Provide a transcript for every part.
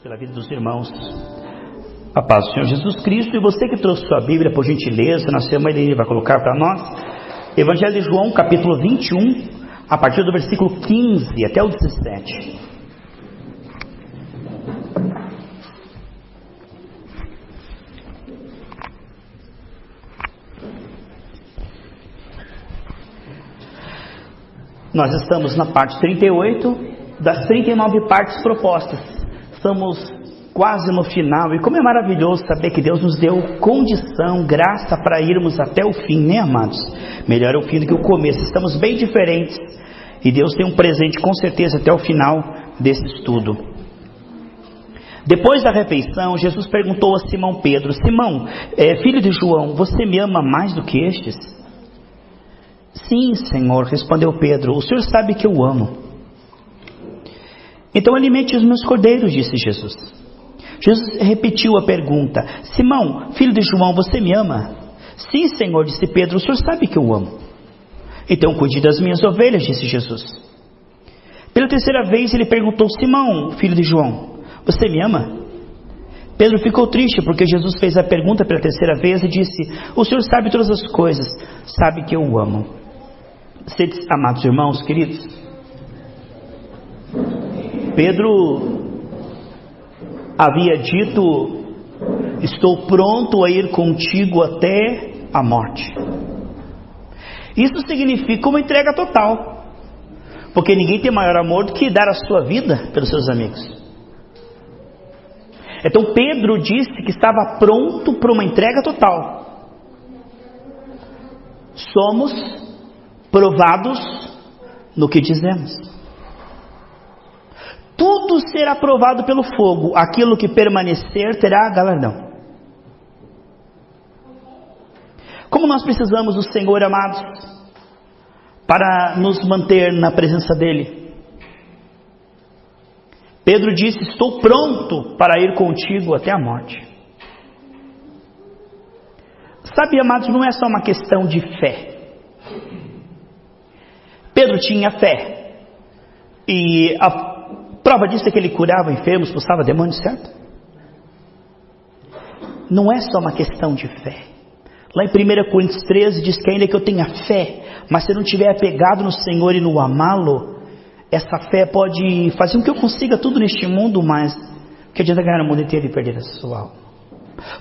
pela vida dos irmãos. A paz do Senhor Jesus Cristo. E você que trouxe sua Bíblia, por gentileza, na semana ele vai colocar para nós Evangelho de João, capítulo 21, a partir do versículo 15 até o 17. Nós estamos na parte 38 das 39 partes propostas. Estamos quase no final, e como é maravilhoso saber que Deus nos deu condição, graça para irmos até o fim, né, amados? Melhor é o fim do que o começo. Estamos bem diferentes e Deus tem um presente com certeza até o final desse estudo. Depois da refeição, Jesus perguntou a Simão Pedro: Simão, filho de João, você me ama mais do que estes? Sim, Senhor, respondeu Pedro, o Senhor sabe que eu amo. Então alimente os meus cordeiros, disse Jesus. Jesus repetiu a pergunta: Simão, filho de João, você me ama? Sim, Senhor, disse Pedro, o Senhor sabe que eu amo. Então cuide das minhas ovelhas, disse Jesus. Pela terceira vez ele perguntou: Simão, filho de João, você me ama? Pedro ficou triste porque Jesus fez a pergunta pela terceira vez e disse: o Senhor sabe todas as coisas, sabe que eu o amo. Amados irmãos, queridos, Pedro havia dito: estou pronto a ir contigo até a morte. Isso significa uma entrega total, porque ninguém tem maior amor do que dar a sua vida pelos seus amigos. Então Pedro disse que estava pronto para uma entrega total. Somos provados no que dizemos. Tudo será provado pelo fogo, aquilo que permanecer terá galardão. Como nós precisamos do Senhor, amados, para nos manter na presença dEle. Pedro disse: estou pronto para ir contigo até a morte. Sabe, amados, não é só uma questão de fé. Pedro tinha fé, e a prova disso é que ele curava enfermos, expulsava demônios, certo? Não é só uma questão de fé. Lá em 1 Coríntios 13 diz que ainda que eu tenha fé, mas se eu não estiver apegado no Senhor e no amá-lo, essa fé pode fazer com que eu consiga tudo neste mundo, mas que adianta ganhar o mundo inteiro e perder a sua alma.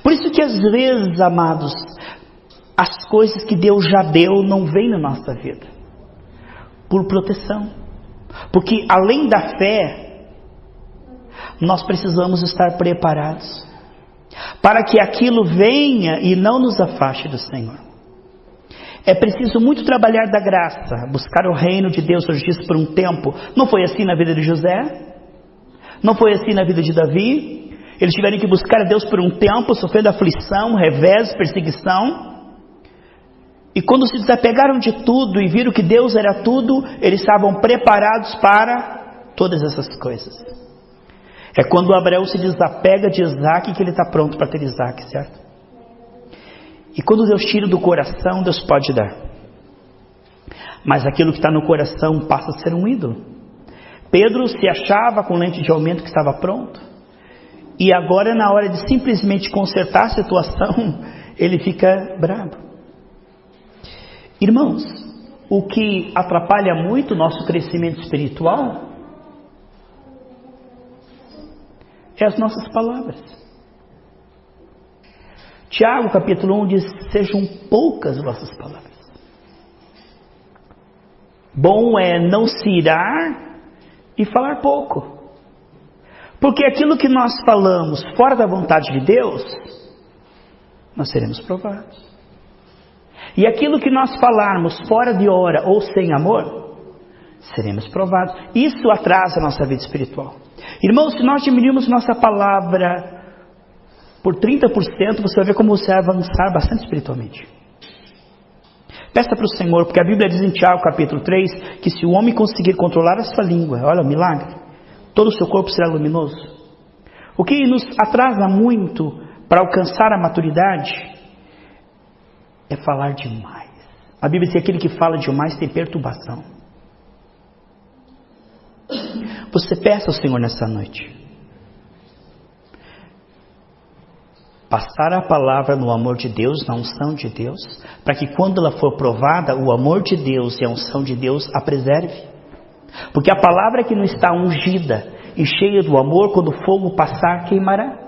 Por isso que às vezes, amados, as coisas que Deus já deu não vêm na nossa vida, por proteção. Porque além da fé, nós precisamos estar preparados para que aquilo venha e não nos afaste do Senhor. É preciso muito trabalhar da graça, buscar o reino de Deus, hoje diz, por um tempo. Não foi assim na vida de José, não foi assim na vida de Davi. Eles tiveram que buscar a Deus por um tempo, sofrendo aflição, revés, perseguição. E quando se desapegaram de tudo e viram que Deus era tudo, eles estavam preparados para todas essas coisas. É quando Abraão se desapega de Isaac que ele está pronto para ter Isaac, certo? E quando Deus tira do coração, Deus pode dar. Mas aquilo que está no coração passa a ser um ídolo. Pedro se achava com lente de aumento que estava pronto. E agora, na hora de simplesmente consertar a situação, ele fica bravo. Irmãos, o que atrapalha muito o nosso crescimento espiritual é as nossas palavras. Tiago capítulo 1 diz: sejam poucas vossas palavras. Bom é não se irar e falar pouco. Porque aquilo que nós falamos fora da vontade de Deus, nós seremos provados. E aquilo que nós falarmos fora de hora ou sem amor, seremos provados. Isso atrasa a nossa vida espiritual. Irmãos, se nós diminuirmos nossa palavra por 30%, você vai ver como você vai avançar bastante espiritualmente. Peça para o Senhor, porque a Bíblia diz em Tiago capítulo 3, que se o homem conseguir controlar a sua língua, olha o milagre, todo o seu corpo será luminoso. O que nos atrasa muito para alcançar a maturidade é falar demais. A Bíblia diz que aquele que fala demais tem perturbação. Você peça ao Senhor nessa noite: Passar a palavra no amor de Deus, na unção de Deus, para que quando ela for provada, o amor de Deus e a unção de Deus a preserve. Porque a palavra que não está ungida e cheia do amor, quando o fogo passar, queimará.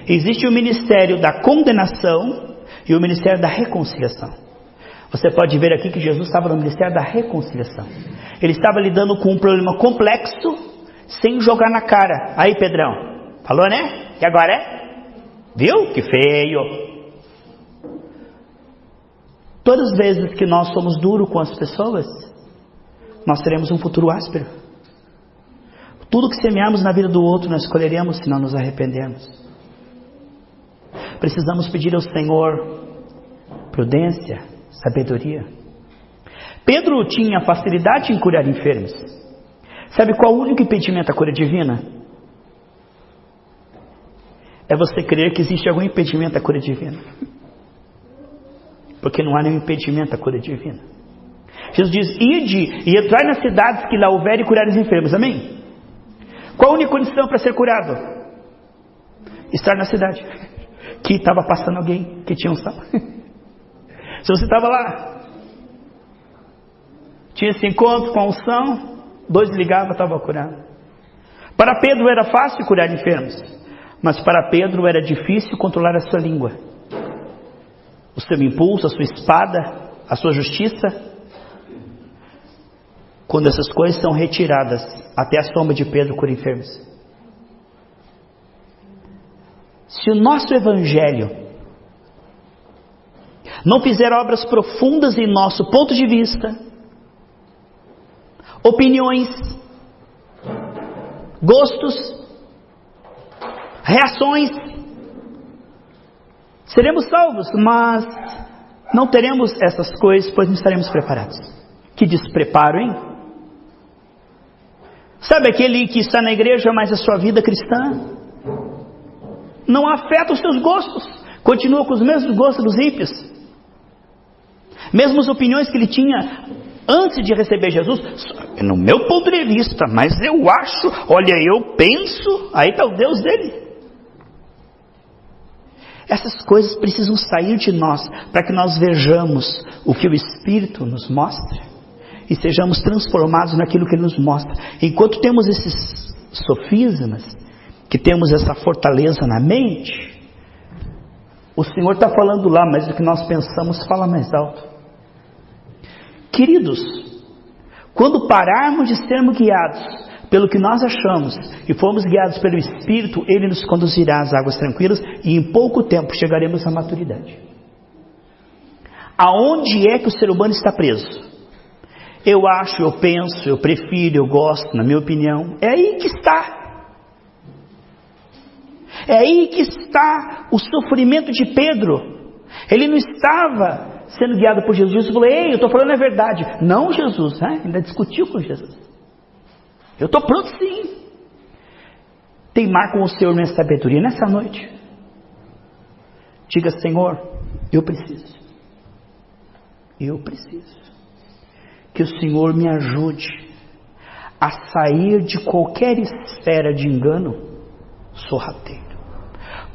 Existe o ministério da condenação e o ministério da reconciliação. Você pode ver aqui que Jesus estava no ministério da reconciliação. Ele estava lidando com um problema complexo, sem jogar na cara. Aí, Pedrão, falou, né? Que agora é? Viu? Que feio. Todas as vezes que nós somos duros com as pessoas, nós teremos um futuro áspero. Tudo que semearmos na vida do outro, nós colheremos se não nos arrependermos. Precisamos pedir ao Senhor prudência, sabedoria. Pedro tinha facilidade em curar enfermos. Sabe qual é o único impedimento à cura divina? É você crer que existe algum impedimento à cura divina. Porque não há nenhum impedimento à cura divina. Jesus diz, ide e entrai nas cidades que lá houver e curar os enfermos. Amém? Qual a única condição para ser curado? Estar na cidade. Que estava passando alguém que tinha unção. Se você estava lá, tinha esse encontro com a unção, 2 ligavam, estava curado. Para Pedro era fácil curar enfermos, mas para Pedro era difícil controlar a sua língua, o seu impulso, a sua espada, a sua justiça. Quando essas coisas são retiradas, até a sombra de Pedro cura enfermos. Se o nosso evangelho não fizer obras profundas em nosso ponto de vista, opiniões, gostos, reações, seremos salvos, mas não teremos essas coisas, pois não estaremos preparados. Que despreparo, hein? Sabe aquele que está na igreja, mas a sua vida cristã não afeta os seus gostos, continua com os mesmos gostos dos ímpios, mesmas opiniões que ele tinha antes de receber Jesus. No meu ponto de vista, mas eu acho, olha, eu penso, aí está o Deus dele. Essas coisas precisam sair de nós, para que nós vejamos o que o Espírito nos mostra, e sejamos transformados naquilo que Ele nos mostra. Enquanto temos esses sofismas, que temos essa fortaleza na mente, o Senhor está falando lá, mas o que nós pensamos fala mais alto. Queridos, quando pararmos de sermos guiados pelo que nós achamos e formos guiados pelo Espírito, Ele nos conduzirá às águas tranquilas e em pouco tempo chegaremos à maturidade. Aonde é que o ser humano está preso? Eu acho, eu penso, eu prefiro, eu gosto, na minha opinião. É aí que está. É aí que está o sofrimento de Pedro. Ele não estava sendo guiado por Jesus. Jesus falou, ei, eu estou falando a verdade. Não, Jesus, ainda discutiu com Jesus. Eu estou pronto sim. Teimar com o Senhor minha sabedoria nessa noite. Diga, Senhor, eu preciso. Que o Senhor me ajude a sair de qualquer esfera de engano sorrateiro.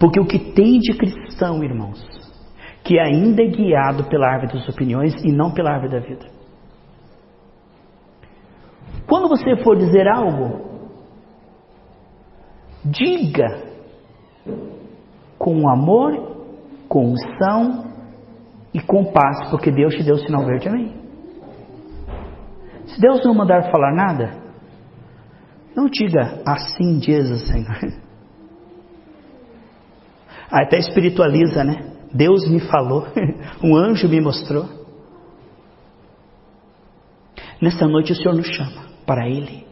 Porque o que tem de cristão, irmãos, que ainda é guiado pela árvore das opiniões e não pela árvore da vida. Quando você for dizer algo, diga com amor, com unção e com paz, porque Deus te deu o sinal verde, amém? Se Deus não mandar falar nada, não diga assim diz o Senhor. Até espiritualiza, né? Deus me falou, um anjo me mostrou. Nessa noite o Senhor nos chama para Ele.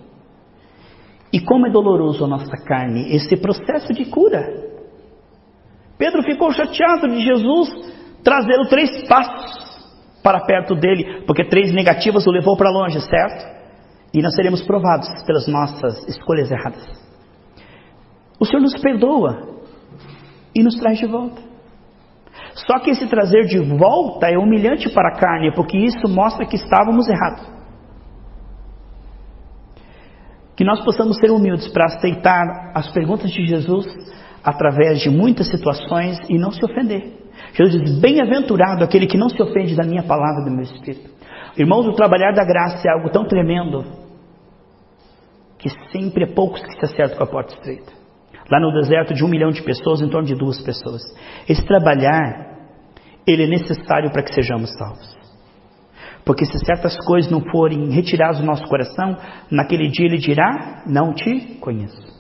E como é doloroso a nossa carne esse processo de cura. Pedro ficou chateado de Jesus trazê-lo 3 passos para perto dele, porque 3 negativas o levou para longe, certo? E nós seremos provados pelas nossas escolhas erradas. O Senhor nos perdoa e nos traz de volta. Só que esse trazer de volta é humilhante para a carne, porque isso mostra que estávamos errados. Que nós possamos ser humildes para aceitar as perguntas de Jesus, através de muitas situações e não se ofender. Jesus diz, bem-aventurado aquele que não se ofende da minha palavra, do meu Espírito. Irmãos, o trabalhar da graça é algo tão tremendo que sempre é poucos que se acertam com a porta estreita. Lá no deserto de 1 milhão de pessoas, em torno de 2 pessoas. Esse trabalhar, ele é necessário para que sejamos salvos. Porque se certas coisas não forem retiradas do nosso coração, naquele dia ele dirá, não te conheço.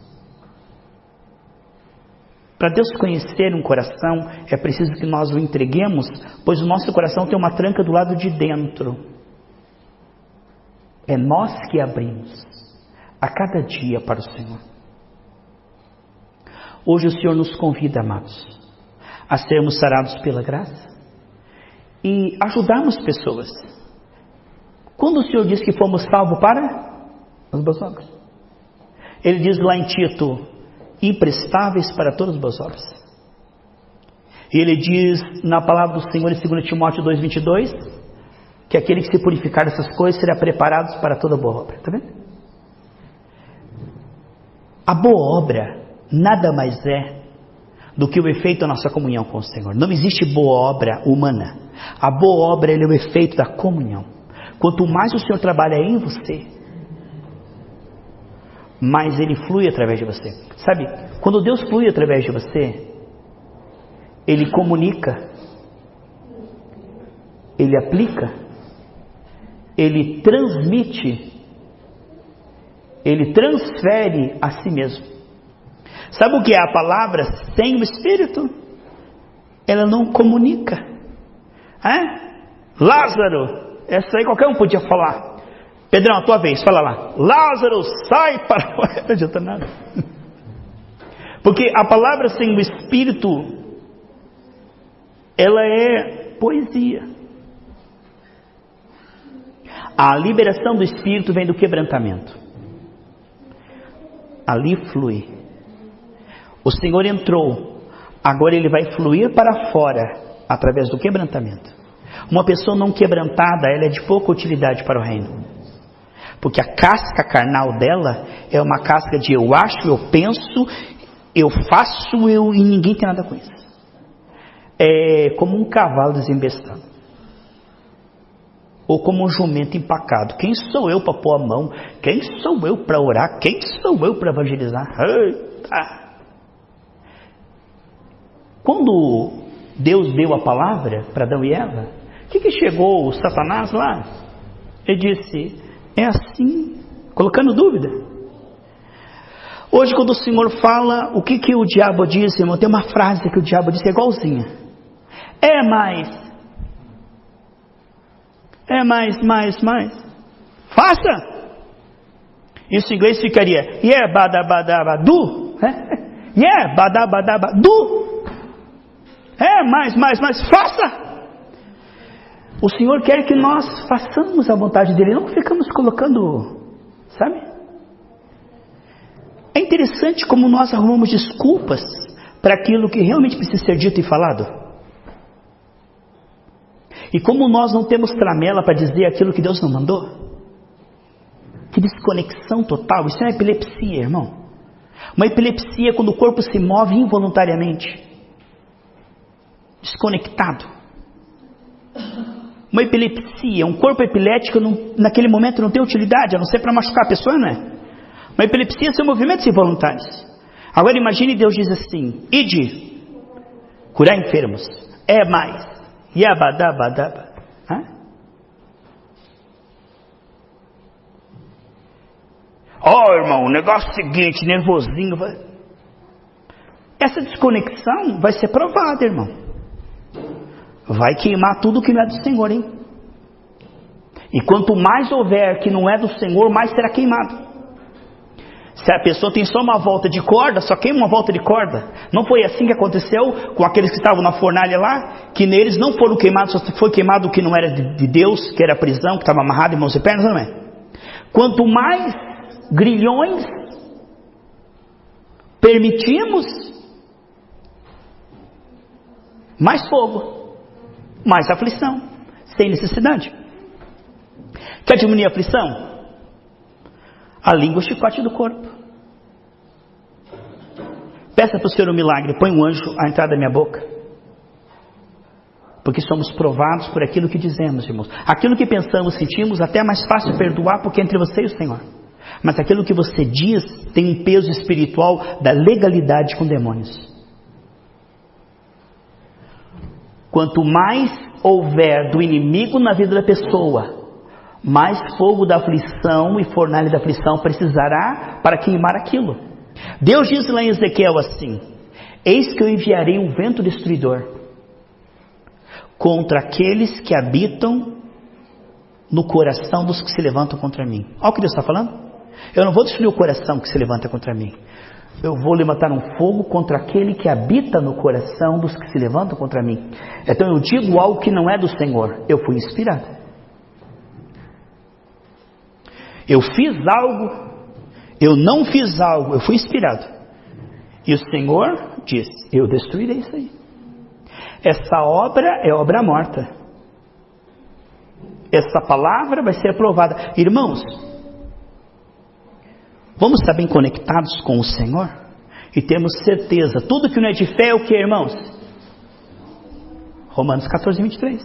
Para Deus conhecer um coração, é preciso que nós o entreguemos, pois o nosso coração tem uma tranca do lado de dentro. É nós que abrimos a cada dia para o Senhor. Hoje o Senhor nos convida, amados, a sermos sarados pela graça e ajudarmos pessoas. Quando o Senhor diz que fomos salvos para as boas obras, Ele diz lá em Tito, imprestáveis para todas as boas obras. E Ele diz na palavra do Senhor em 2 Timóteo 2,22, que aquele que se purificar dessas coisas será preparado para toda boa obra. Está vendo? A boa obra nada mais é do que o efeito da nossa comunhão com o Senhor. Não existe boa obra humana. A boa obra é o efeito da comunhão. Quanto mais o Senhor trabalha em você, mais Ele flui através de você. Sabe, quando Deus flui através de você, Ele comunica, Ele aplica, Ele transmite, Ele transfere a si mesmo. Sabe o que é a palavra sem o Espírito? Ela não comunica. Lázaro, essa aí qualquer um podia falar. Pedrão, a tua vez, fala lá. Lázaro, sai para... Não adianta nada. Porque a palavra sem o Espírito, ela é poesia. A liberação do Espírito vem do quebrantamento. Ali flui. O Senhor entrou, agora Ele vai fluir para fora, através do quebrantamento. Uma pessoa não quebrantada, ela é de pouca utilidade para o reino. Porque a casca carnal dela é uma casca de eu acho, eu penso, eu faço, e ninguém tem nada com isso. É como um cavalo desembestado. Ou como um jumento empacado. Quem sou eu para pôr a mão? Quem sou eu para orar? Quem sou eu para evangelizar? Eita! Quando Deus deu a palavra para Adão e Eva, o que chegou o Satanás lá? Ele disse, é assim, colocando dúvida. Hoje quando o Senhor fala, o que o diabo diz, irmão? Tem uma frase que o diabo diz que é igualzinha. Mais. Faça! Isso em inglês ficaria, yeah, badabadabadu. Yeah, badabadabadu. Mais, faça! O Senhor quer que nós façamos a vontade dEle, não ficamos colocando, sabe? É interessante como nós arrumamos desculpas para aquilo que realmente precisa ser dito e falado. E como nós não temos tramela para dizer aquilo que Deus não mandou. Que desconexão total, isso é uma epilepsia, irmão. Uma epilepsia é quando o corpo se move involuntariamente. Desconectado. Uma epilepsia, um corpo epilético naquele momento não tem utilidade, a não ser para machucar a pessoa, não é? Uma epilepsia são movimentos involuntários. Agora imagine Deus diz assim, ide, curar enfermos, yabadabadaba. Irmão, o negócio é o seguinte, nervosinho. Essa desconexão vai ser provada, irmão. Vai queimar tudo que não é do Senhor, hein? E quanto mais houver que não é do Senhor, mais será queimado. Se a pessoa tem só uma volta de corda, só queima uma volta de corda. Não foi assim que aconteceu com aqueles que estavam na fornalha lá? Que neles não foram queimados, só foi queimado o que não era de Deus, que era a prisão, que estava amarrado em mãos e pernas, não é? Quanto mais grilhões permitimos, mais fogo. Mais aflição, sem necessidade. Quer diminuir a aflição? A língua é o chicote do corpo. Peça para o Senhor um milagre, põe um anjo à entrada da minha boca. Porque somos provados por aquilo que dizemos, irmãos. Aquilo que pensamos, sentimos, até é mais fácil perdoar porque é entre você e o Senhor. Mas aquilo que você diz tem um peso espiritual da legalidade com demônios. Quanto mais houver do inimigo na vida da pessoa, mais fogo da aflição e fornalha da aflição precisará para queimar aquilo. Deus diz lá em Ezequiel assim: eis que eu enviarei um vento destruidor contra aqueles que habitam no coração dos que se levantam contra mim. Olha o que Deus está falando. Eu não vou destruir o coração que se levanta contra mim. Eu vou levantar um fogo contra aquele que habita no coração dos que se levantam contra mim. Então eu digo algo que não é do Senhor. Eu fui inspirado. Eu fiz algo. Eu não fiz algo. Eu fui inspirado. E o Senhor diz: eu destruirei isso aí. Essa obra é obra morta. Essa palavra vai ser aprovada. Irmãos, vamos estar bem conectados com o Senhor e temos certeza. Tudo que não é de fé é o que, irmãos? Romanos 14, 23.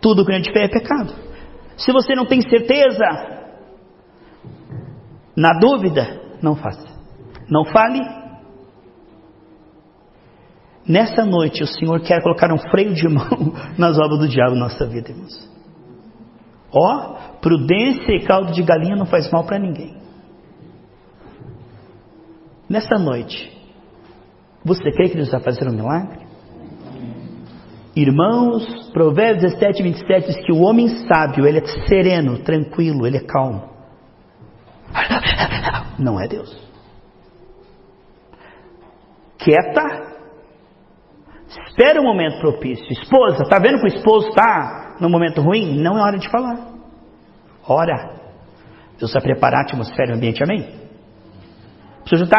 Tudo que não é de fé é pecado. Se você não tem certeza, na dúvida, não faça. Não fale. Nessa noite o Senhor quer colocar um freio de mão nas obras do diabo na nossa vida, irmãos. Ó, prudência e caldo de galinha não faz mal para ninguém. Nessa noite, você crê que Deus vai fazer um milagre? Irmãos, Provérbios 17, 27 diz que o homem sábio, ele é sereno, tranquilo, ele é calmo. Não é Deus. Quieta. Espera um momento propício. Esposa, está vendo que o esposo está no momento ruim? Não é hora de falar. Ora. Deus vai preparar a atmosfera e o ambiente, amém? A pessoa já está,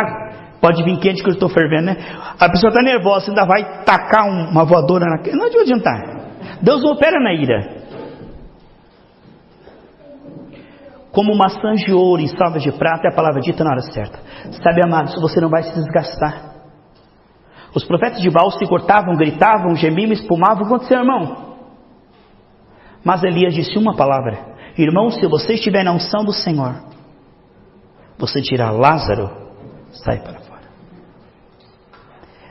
pode vir quente que eu estou fervendo, né? A pessoa está nervosa, ainda vai tacar uma voadora na... Não vai adiantar. Deus não opera na ira. Como maçã de ouro em salvas de prata é a palavra dita na hora certa. Sabe, amados, você não vai se desgastar. Os profetas de Baal se cortavam, gritavam, gemiam, espumavam. O que aconteceu, irmão? Mas Elias disse uma palavra: irmão, se você estiver na unção do Senhor, você dirá: Lázaro, sai para fora.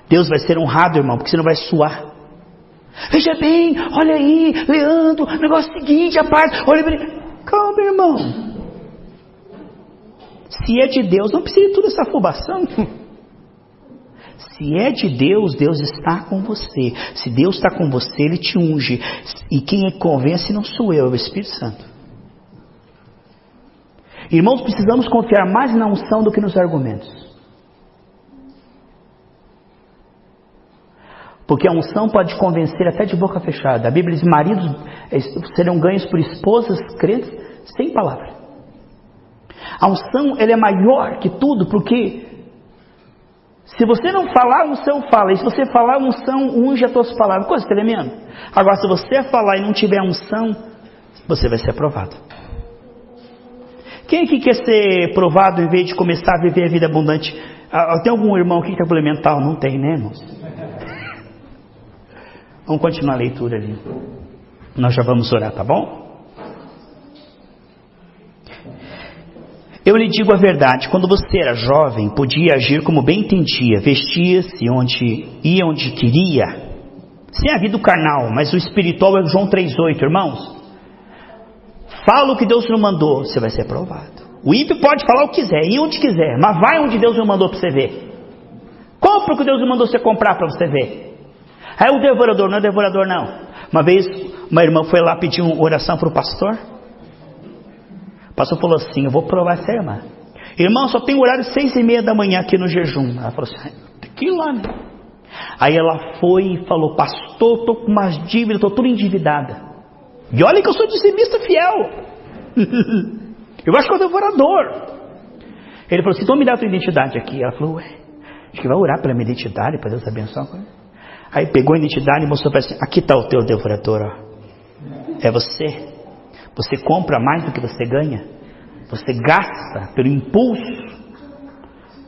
Deus vai ser honrado, irmão, porque você não vai suar. Veja bem, olha aí, Leandro, negócio seguinte, a parte, olha bem. Calma, irmão. Se é de Deus, não precisa de toda essa afobação. Se é de Deus, Deus está com você. Se Deus está com você, Ele te unge. E quem convence não sou eu, é o Espírito Santo. Irmãos, precisamos confiar mais na unção do que nos argumentos. Porque a unção pode convencer até de boca fechada. A Bíblia diz: maridos serão ganhos por esposas crentes sem palavra. A unção, ela é maior que tudo, porque se você não falar, a unção fala. E se você falar, a unção unge as tuas palavras. Coisa tremenda. Agora, se você falar e não tiver unção, você vai ser aprovado. Quem aqui quer ser provado em vez de começar a viver a vida abundante? Tem algum irmão aqui que tem problema mental? Não tem, né, irmãos? Vamos continuar a leitura ali. Nós já vamos orar, tá bom? Eu lhe digo a verdade: quando você era jovem, podia agir como bem entendia, vestia-se ia onde queria, sem a vida carnal, mas o espiritual é João 3,8, irmãos. Fala o que Deus não mandou, você vai ser aprovado. O ímpio pode falar o que quiser, ir onde quiser, mas vai onde Deus não mandou para você ver. Compra o que Deus não mandou você comprar para você ver. Aí o devorador, não é devorador não. Uma vez uma irmã foi lá pedir uma oração para o pastor. O pastor falou assim: eu vou provar essa irmã. Irmão, só tem horário 6:30 da manhã aqui no jejum. Ela falou assim: tem que ir lá, né? Aí ela foi e falou: pastor, estou com umas dívidas, estou toda endividada. E olha que eu sou dizimista fiel. Eu acho que é o devorador. Ele falou assim: então me dá a tua identidade aqui. Ela falou: ué, acho que vai orar pela minha identidade para Deus abençoar. Aí pegou a identidade e mostrou para ela assim: aqui está o teu devorador, ó. É você. Você compra mais do que você ganha. Você gasta pelo impulso.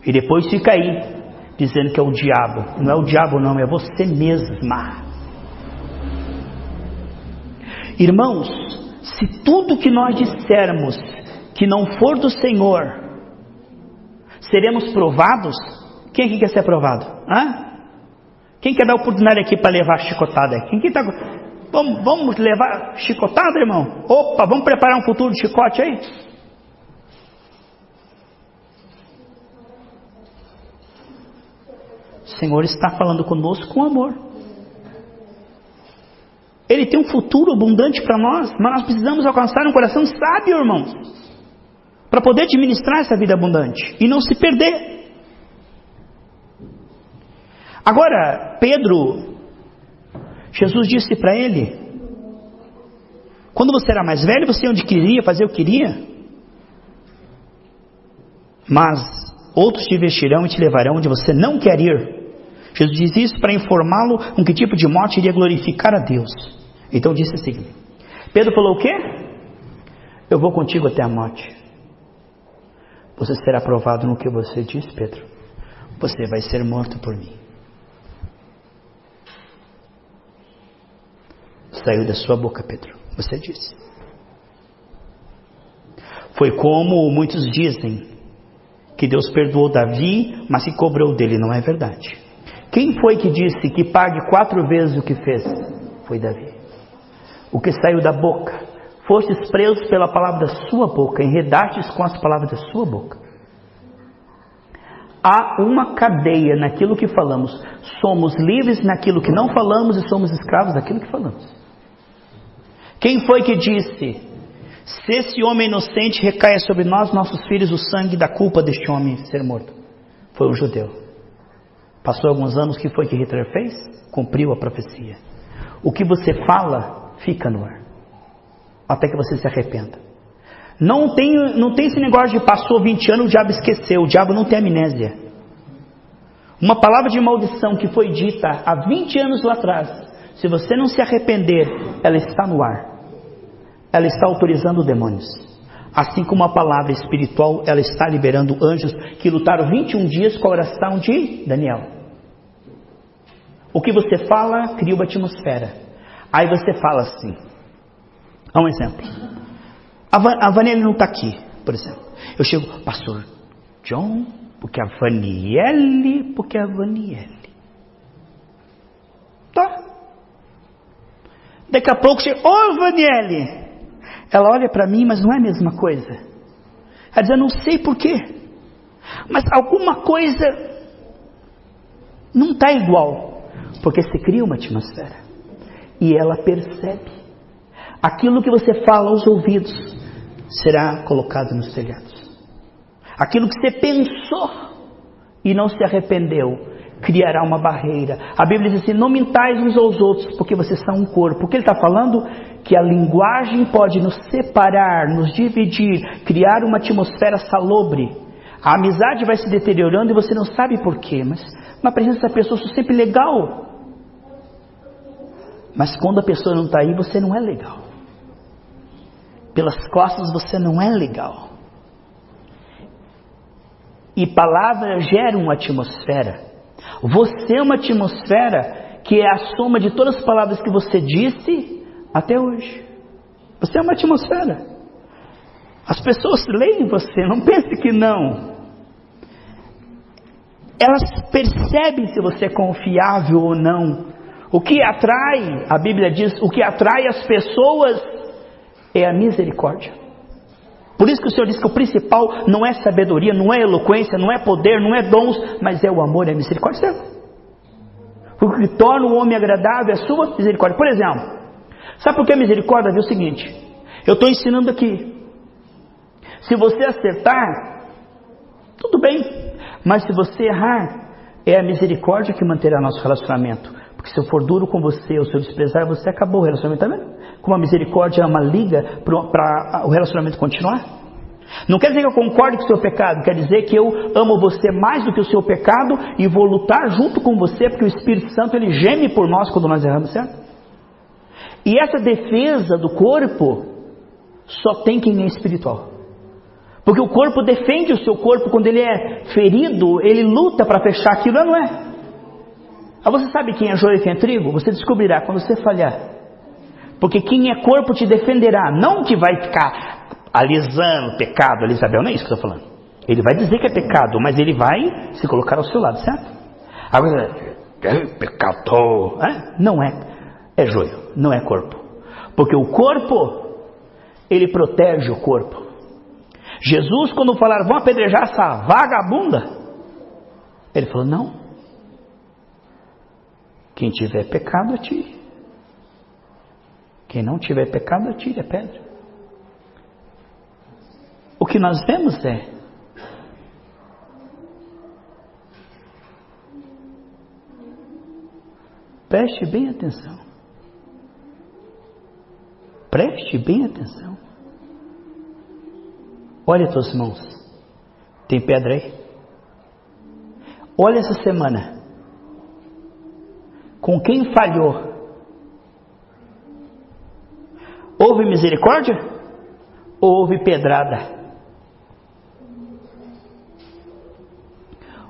E depois fica aí dizendo que é o diabo. Não é o diabo não, é você mesma. Irmãos, se tudo que nós dissermos que não for do Senhor, seremos provados. Quem aqui quer ser provado? Quem quer dar oportunidade aqui para levar chicotada? Quem tá... vamos levar chicotada, irmão? Opa, vamos preparar um futuro de chicote aí? O Senhor está falando conosco com amor. Ele tem um futuro abundante para nós, mas nós precisamos alcançar um coração sábio, irmãos, para poder administrar essa vida abundante e não se perder. Agora, Pedro, Jesus disse para ele: quando você era mais velho, você ia onde queria, fazer o que queria, mas outros te vestirão e te levarão onde você não quer ir. Jesus diz isso para informá-lo com que tipo de morte iria glorificar a Deus. Então disse assim: Pedro falou o quê? Eu vou contigo até a morte. Você será provado no que você diz, Pedro. Você vai ser morto por mim. Saiu da sua boca, Pedro, você disse. Foi como muitos dizem, que Deus perdoou Davi, mas que cobrou dele. Não é verdade. Quem foi que disse que pague 4 vezes o que fez? Foi Davi. O que saiu da boca: fostes presos pela palavra da sua boca, enredastes com as palavras da sua boca. Há uma cadeia naquilo que falamos. Somos livres naquilo que não falamos e somos escravos daquilo que falamos. Quem foi que disse: se esse homem inocente recaia sobre nós, nossos filhos, o sangue da culpa deste homem ser morto? Foi um judeu. Passou alguns anos, o que foi que Hitler fez? Cumpriu a profecia. O que você fala, fica no ar, até que você se arrependa. Não tem esse negócio de passou 20 anos, o diabo esqueceu. O diabo não tem amnésia. Uma palavra de maldição que foi dita há 20 anos lá atrás, se você não se arrepender, ela está no ar. Ela está autorizando demônios. Assim como a palavra espiritual, ela está liberando anjos que lutaram 21 dias com a oração de Daniel. O que você fala, cria uma atmosfera. Aí você fala assim. Há um exemplo. A Vaniele não está aqui, por exemplo. Eu chego, pastor John, porque a Vaniele, Tá. Daqui a pouco chega, ô Vaniele. Ela olha para mim, mas não é a mesma coisa. Ela diz, eu não sei porquê, mas alguma coisa não está igual. Porque se cria uma atmosfera. E ela percebe. Aquilo que você fala aos ouvidos será colocado nos telhados. Aquilo que você pensou e não se arrependeu criará uma barreira. A Bíblia diz assim: não mintais uns aos outros, porque vocês são um corpo. O que ele está falando? Que a linguagem pode nos separar, nos dividir, criar uma atmosfera salobre. A amizade vai se deteriorando e você não sabe porquê, mas na presença dessa pessoa eu sou sempre legal. Mas quando a pessoa não está aí, você não é legal. Pelas costas você não é legal. E palavras geram uma atmosfera. Você é uma atmosfera que é a soma de todas as palavras que você disse até hoje. Você é uma atmosfera. As pessoas leem você, não pense que não. Elas percebem se você é confiável ou não. O que atrai, a Bíblia diz, o que atrai as pessoas é a misericórdia. Por isso que o Senhor diz que o principal não é sabedoria, não é eloquência, não é poder, não é dons, mas é o amor e a misericórdia. O que torna o homem agradável é a sua misericórdia. Por exemplo, sabe por que a misericórdia? É o seguinte, eu estou ensinando aqui. Se você acertar, tudo bem. Mas se você errar, é a misericórdia que manterá nosso relacionamento. Porque se eu for duro com você, ou se eu desprezar você, acabou o relacionamento, tá vendo? Como a misericórdia é uma liga para o relacionamento continuar. Não quer dizer que eu concorde com o seu pecado, quer dizer que eu amo você mais do que o seu pecado e vou lutar junto com você, porque o Espírito Santo ele geme por nós quando nós erramos, certo? E essa defesa do corpo só tem quem é espiritual. Porque o corpo defende o seu corpo quando ele é ferido, ele luta para fechar aquilo, não é? Você sabe quem é joio e quem é trigo? Você descobrirá quando você falhar. Porque quem é corpo te defenderá, não que vai ficar alisando pecado, Isabel, não é isso que eu estou falando. Ele vai dizer que é pecado, mas ele vai se colocar ao seu lado, certo? Agora, pecador, não é joio, não é corpo. Porque o corpo, ele protege o corpo. Jesus, quando falaram, vão apedrejar essa vagabunda, ele falou, não. Quem tiver pecado, atire. Quem não tiver pecado, atire a pedra. O que nós vemos é, preste bem atenção. Preste bem atenção. Olha as tuas mãos. Tem pedra aí? Olha essa semana. Com quem falhou? Houve misericórdia? Ou houve pedrada?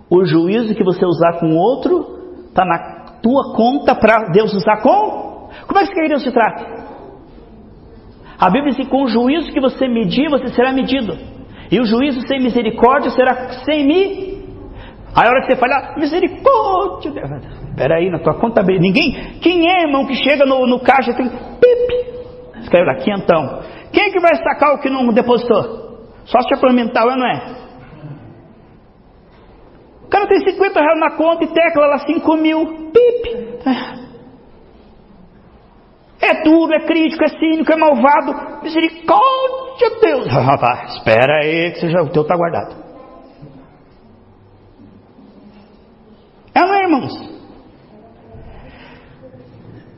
O juízo que você usar com o outro está na tua conta para Deus usar com? Como é que você quer que Deus te trate? A Bíblia diz que com o juízo que você medir, você será medido. E o juízo sem misericórdia será sem mim. Aí a hora que você falar, misericórdia. Espera aí, na tua conta. Ninguém. Quem é, irmão, que chega no caixa e tem pip? Escreve lá, quentão. Quem é que vai sacar o que não depositou? Só se complementar, não é? O cara tem 50 reais na conta e tecla lá 5 mil. Pip. É duro, é crítico, é cínico, é malvado. Misericórdia, Deus. Rapaz, espera aí que o teu está guardado. Não é, irmãos?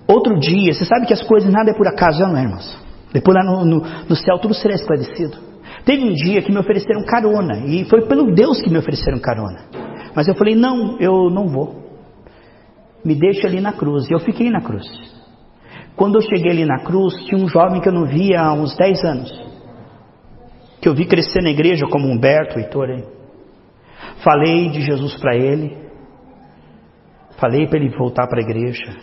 Outro dia, você sabe que as coisas, nada é por acaso, não é, irmãos? Depois lá no céu tudo será esclarecido. Teve um dia que me ofereceram carona, e foi pelo Deus que me ofereceram carona. Mas eu falei, não, eu não vou. Me deixa ali na cruz. E eu fiquei na cruz. Quando eu cheguei ali na cruz, tinha um jovem que eu não via há uns 10 anos. Que eu vi crescer na igreja, como Humberto, Heitor aí. Falei de Jesus para ele. Falei para ele voltar para a igreja.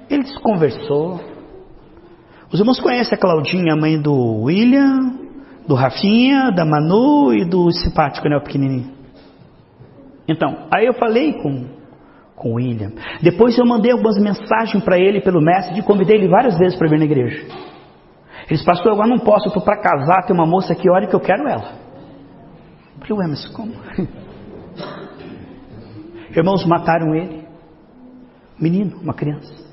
Ele desconversou. Os irmãos conhecem a Claudinha, a mãe do William, do Rafinha, da Manu e do simpático, né, o pequenininho. Então, aí eu falei com o William. Depois eu mandei algumas mensagens para ele pelo Messenger, convidei ele várias vezes para vir na igreja. Ele disse, pastor, agora não posso, eu estou para casar, tem uma moça que olha que eu quero ela. Eu falei, ué, mas como? Irmãos, mataram ele. Menino, uma criança.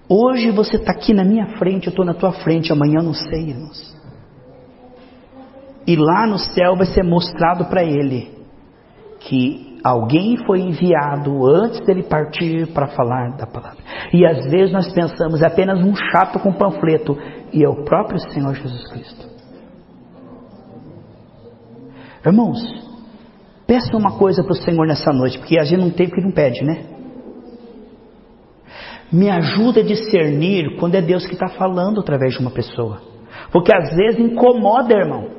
Hoje você está aqui na minha frente, eu estou na tua frente, amanhã eu não sei, irmãos. E lá no céu vai ser mostrado para ele que alguém foi enviado antes dele partir para falar da palavra. E às vezes nós pensamos, é apenas um chato com panfleto, e é o próprio Senhor Jesus Cristo. Irmãos, peça uma coisa para o Senhor nessa noite, porque a gente não tem o que não pede, né? Me ajuda a discernir quando é Deus que está falando através de uma pessoa. Porque às vezes incomoda, irmão.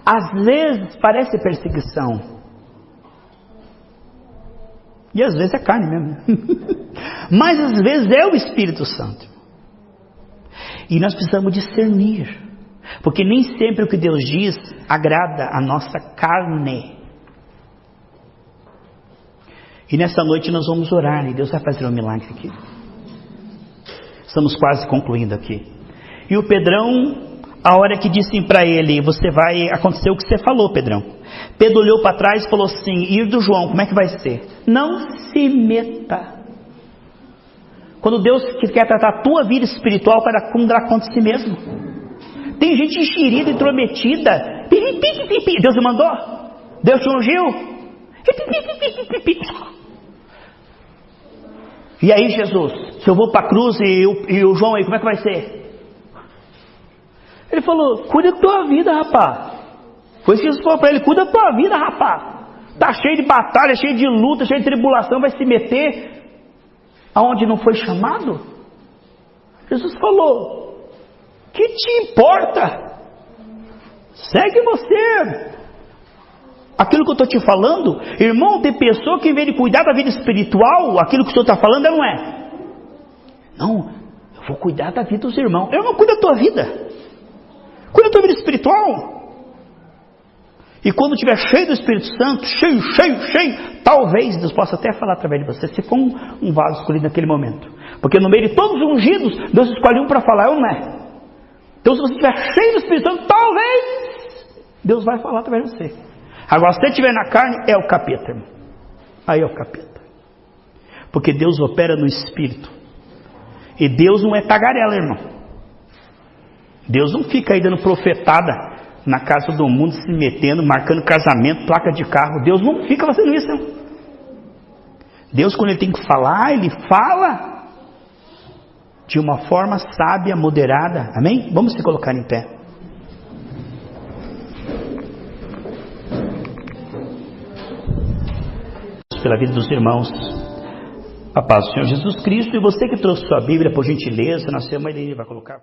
Às vezes parece perseguição. E às vezes é carne mesmo. Mas às vezes é o Espírito Santo. E nós precisamos discernir. Porque nem sempre o que Deus diz agrada a nossa carne. E nessa noite nós vamos orar e Deus vai fazer um milagre aqui. Estamos quase concluindo aqui. E o Pedrão, a hora que disse para ele, você vai acontecer o que você falou, Pedrão. Pedro olhou para trás e falou assim, ir do João, como é que vai ser? Não se meta. Quando Deus quer tratar a tua vida espiritual, para dar conta de si mesmo. Tem gente enxerida, intrometida. Deus te mandou? Deus te ungiu? E aí, Jesus, se eu vou para a cruz e o João aí, como é que vai ser? Ele falou, cuida da tua vida, rapaz. Foi isso que Jesus falou para ele, cuida da tua vida, rapaz. Está cheio de batalha, cheio de luta, cheio de tribulação, vai se meter aonde não foi chamado? Jesus falou, Que te importa? Segue você. Aquilo que eu estou te falando, irmão, tem pessoa que em vez de cuidar da vida espiritual, aquilo que o senhor está falando não é. Não, eu vou cuidar da vida dos irmãos. Eu não cuido da tua vida. Cuida da tua vida espiritual. E quando estiver cheio do Espírito Santo, cheio, talvez Deus possa até falar através de você, se for um vaso escolhido naquele momento. Porque no meio de todos os ungidos, Deus escolhe um para falar, ou não é? Então se você estiver cheio do Espírito Santo, talvez Deus vai falar através de você. Agora, se você estiver na carne, é o capeta, irmão. Aí é o capeta. Porque Deus opera no Espírito. E Deus não é tagarela, irmão. Deus não fica aí dando profetada na casa do mundo, se metendo, marcando casamento, placa de carro. Deus não fica fazendo isso, não. Deus, quando Ele tem que falar, Ele fala de uma forma sábia, moderada. Amém? Vamos se colocar em pé. Pela vida dos irmãos, a paz do Senhor Jesus Cristo. E você que trouxe sua Bíblia, por gentileza, na semana ele vai colocar.